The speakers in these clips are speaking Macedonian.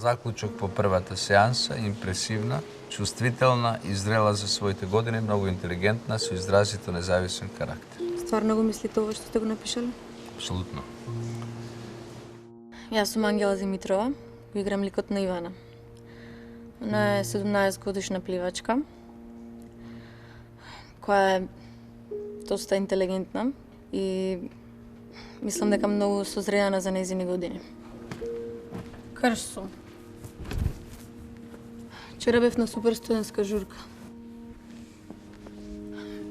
Заклучок по првата сеанса, импресивна, чувствителна и зрела за своите години, многу интелигентна, со изразито независен карактер. Стварно го мислите ова што сте го напишале? Апсолутно. Јас сум Ангела Димитрова, го играм ликот на Ивана. Она е 17 годишна пливачка, која е доста интелигентна и мислам дека многу созреана за нејзини години. Крш сум. Вчера бев на супер студентска журка.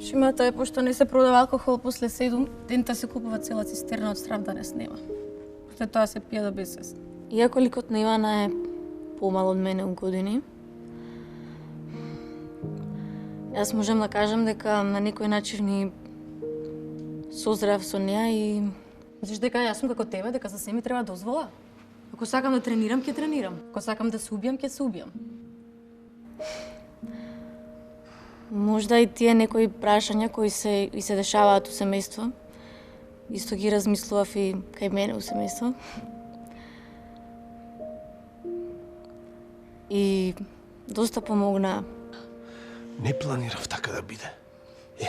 Шимата е, пошто не се продава алкохол после 7, дента се купува цела цистерна од страв да не снема. После тоа се пие до безсвест. Иако ликот на Ивана е помал од мене у години, јас можам да кажам дека на некој начин ни созрев со неа и знаеш дека јас сум како тебе, дека за се ми треба дозвола. Ако сакам да тренирам, ќе тренирам. Ако сакам да се убијам, ќе се убијам. Можда и тие некои прашања кои се дешаваат у семејство, исто ги размислував и кај мене у семејство. И доста помогна. Не планирав така да биде.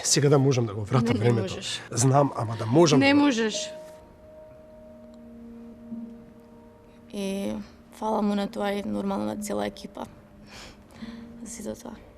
Сега да можам да го вратам времето. Не можеш. Знам, ама да можам. Не можеш. И фала му на тоа и нормално на цела екипа. За сето тоа.